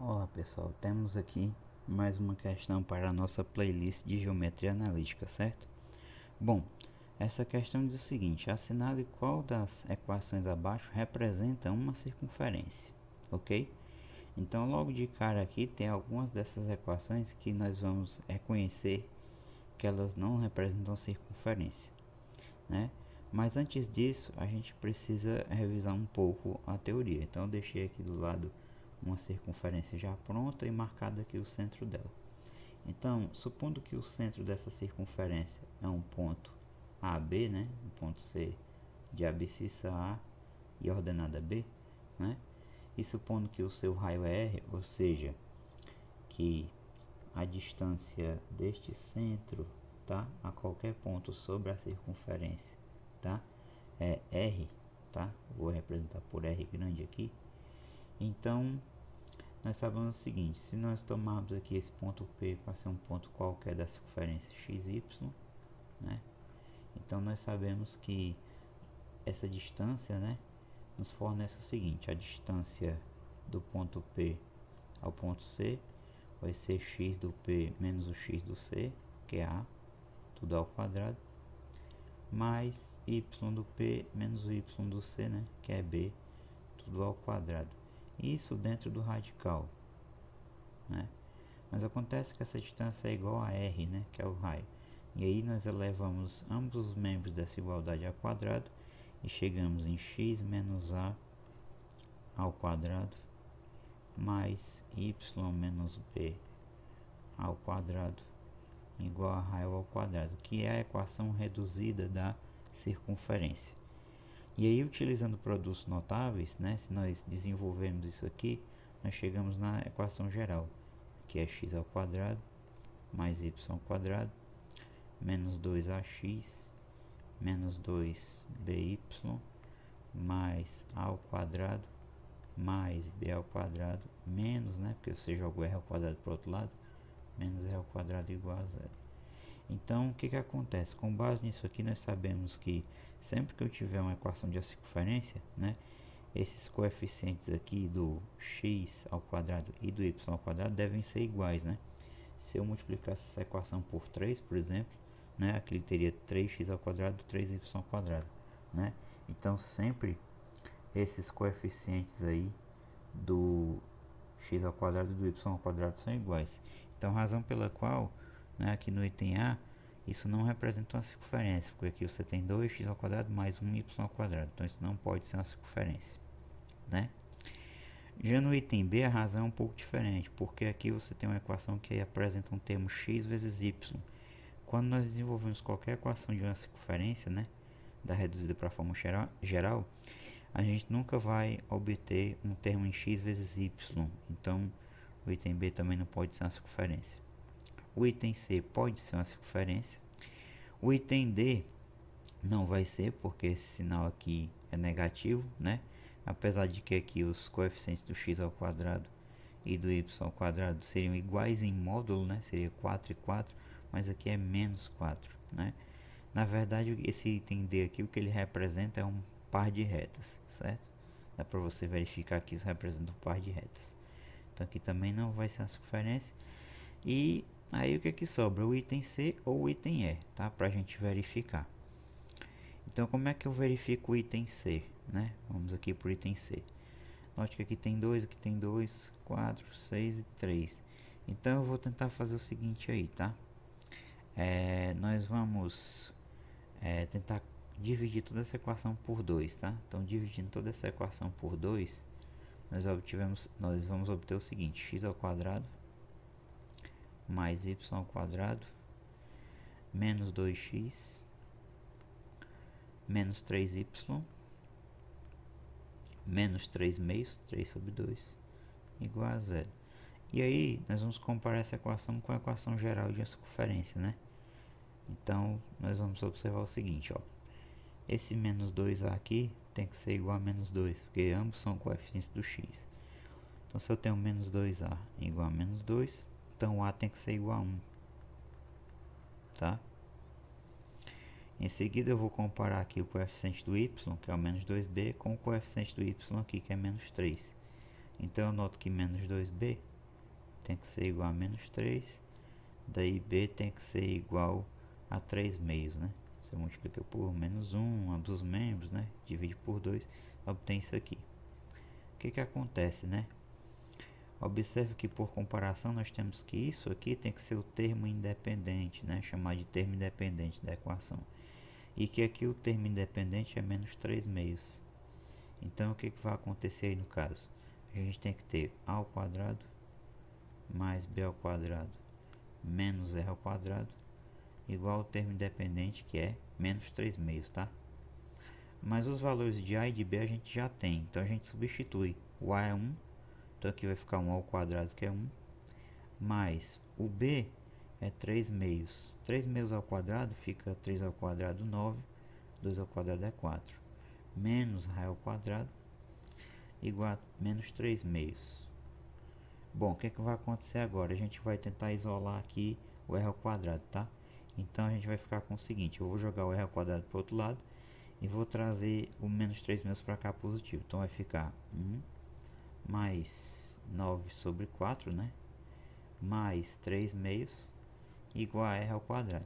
Olá pessoal, temos aqui mais uma questão para a nossa playlist de geometria analítica, certo? Bom, essa questão diz o seguinte: assinale qual das equações abaixo representa uma circunferência, ok? Então logo de cara aqui tem algumas dessas equações que nós vamos reconhecer que elas não representam circunferência, né? Mas antes disso a gente precisa revisar um pouco a teoria. Então eu deixei aqui do lado uma circunferência já pronta e marcado aqui o centro dela. Então, supondo que o centro dessa circunferência é um ponto AB, né, um ponto C de abscissa A e ordenada B, né, e supondo que o seu raio é R, ou seja, que a distância deste centro, tá, a qualquer ponto sobre a circunferência, tá, é R, tá, vou representar por R grande aqui. Então nós sabemos o seguinte: se nós tomarmos aqui esse ponto P para ser um ponto qualquer da circunferência XY, né, então nós sabemos que essa distância, né, nos fornece o seguinte: a distância do ponto P ao ponto C vai ser x do P menos o x do C, que é A, tudo ao quadrado, mais y do P menos o y do C, né, que é B, tudo ao quadrado. Isso dentro do radical, né? Mas acontece que essa distância é igual a R, né, que é o raio. E aí nós elevamos ambos os membros dessa igualdade ao quadrado e chegamos em x menos a ao quadrado mais y menos b ao quadrado igual a raio ao quadrado, que é a equação reduzida da circunferência. E aí, utilizando produtos notáveis, né, se nós desenvolvermos isso aqui, nós chegamos na equação geral, que é x ao quadrado mais y ao quadrado menos 2ax menos 2by mais a ao quadrado mais b ao quadrado menos, né, porque você joga o r ao quadrado para o outro lado, menos r ao quadrado igual a zero. Então o que acontece? Com base nisso aqui nós sabemos que sempre que eu tiver uma equação de circunferência, né, esses coeficientes aqui do x ao quadrado e do y ao quadrado devem ser iguais, né? Se eu multiplicasse essa equação por 3, por exemplo, né, aqui teria 3x ao quadrado, 3y ao quadrado, né? Então sempre esses coeficientes aí do x ao quadrado e do y ao quadrado são iguais. Então razão pela qual, né, aqui no item A, isso não representa uma circunferência, porque aqui você tem 2x ao quadrado mais 1y ao quadrado, então isso não pode ser uma circunferência, né? Já no item B a razão é um pouco diferente, porque aqui você tem uma equação que apresenta um termo x vezes y. Quando nós desenvolvemos qualquer equação de uma circunferência, né, da reduzida para a forma geral, a gente nunca vai obter um termo em x vezes y. Então o item B também não pode ser uma circunferência. O item C pode ser uma circunferência. O item D não vai ser, porque esse sinal aqui é negativo, né? Apesar de que aqui os coeficientes do x ao quadrado e do y ao quadrado seriam iguais em módulo, né? Seria 4 e 4, mas aqui é menos 4, né? Na verdade, esse item D aqui, o que ele representa é um par de retas, certo? Dá para você verificar que isso representa um par de retas. Então aqui também não vai ser uma circunferência. E aí o que sobra? O item C ou o item E, tá? Para a gente verificar. Então como é que eu verifico o item C, né? Vamos aqui para o item C. Note que aqui tem 2, aqui tem 2, 4, 6 e 3. Então eu vou tentar fazer o seguinte aí, tá? Nós vamos tentar dividir toda essa equação por 2, tá? Então dividindo toda essa equação por 2, nós vamos obter o seguinte: x ao quadrado mais y ao quadrado menos 2x menos 3y menos 3 meios, 3 sobre 2, igual a zero. E aí nós vamos comparar essa equação com a equação geral de uma circunferência, né? Então nós vamos observar o seguinte, ó. Esse menos 2a aqui tem que ser igual a menos 2, porque ambos são coeficientes do x. Então se eu tenho menos 2a igual a menos 2, então a tem que ser igual a 1, tá? Em seguida eu vou comparar aqui o coeficiente do y, que é o menos 2b, com o coeficiente do y aqui, que é menos 3. Então eu noto que menos 2b tem que ser igual a menos 3. Daí B tem que ser igual a 3 meios, né? Você multiplica por menos 1, ambos os membros, né? Divide por 2, obtém isso aqui. O que que acontece, né? Observe que por comparação nós temos que isso aqui tem que ser o termo independente, né? Chamar de termo independente da equação. E que aqui o termo independente é menos 3 meios. Então o que que vai acontecer aí no caso? A gente tem que ter a ao quadrado mais b ao quadrado menos r ao quadrado igual ao termo independente, que é menos 3 meios, tá? Mas os valores de a e de b a gente já tem, então a gente substitui. O a é 1, então aqui vai ficar 1 ao quadrado, que é 1, mais o b é 3 meios. 3 meios ao quadrado fica 3 ao quadrado 9, 2 ao quadrado é 4, menos r ao quadrado igual a menos 3 meios. Bom, o que é que vai acontecer agora? A gente vai tentar isolar aqui o r ao quadrado, tá? Então a gente vai ficar com o seguinte, eu vou jogar o r ao quadrado para o outro lado e vou trazer o menos 3 meios para cá positivo. Então vai ficar 1 mais 9 sobre 4, né? Mais 3 meios igual a r ao quadrado.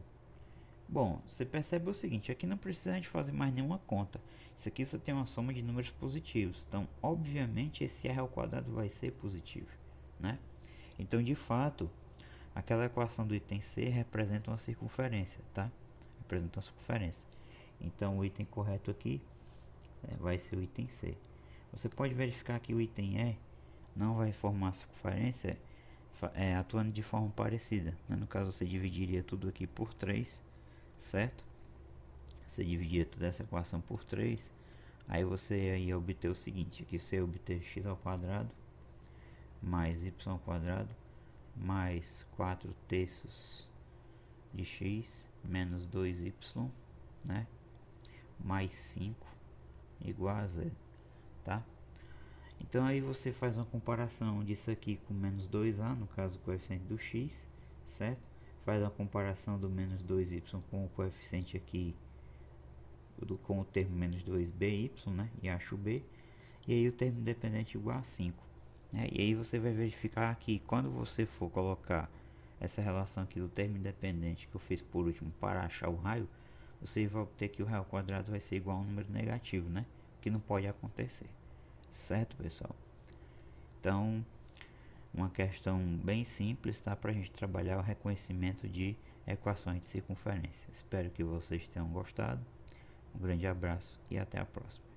Bom, você percebe o seguinte, aqui não precisa a gente fazer mais nenhuma conta. Isso aqui só tem uma soma de números positivos. Então, obviamente, esse r ao quadrado vai ser positivo, né? Então, de fato, aquela equação do item C representa uma circunferência, tá? Representa uma circunferência. Então, o item correto aqui vai ser o item C. Você pode verificar que o item E não vai formar circunferência atuando de forma parecida, né? No caso, você dividiria tudo aqui por 3, certo? Você dividiria toda essa equação por 3, aí você ia obter o seguinte, aqui você ia obter x ao quadrado mais y ao quadrado mais 4 terços de x menos 2y, né? Mais 5 igual a zero, tá? Então aí você faz uma comparação disso aqui com menos 2a, no caso o coeficiente do x, certo? Faz a comparação do menos 2y com o coeficiente aqui, com o termo menos 2by, né? E acho b, e aí o termo independente igual a 5, né? E aí você vai verificar que quando você for colocar essa relação aqui do termo independente que eu fiz por último para achar o raio, você vai obter que o raio ao quadrado vai ser igual a um número negativo, né? Que não pode acontecer, certo, pessoal? Então, uma questão bem simples, tá? Para a gente trabalhar o reconhecimento de equações de circunferência. Espero que vocês tenham gostado. Um grande abraço e até a próxima.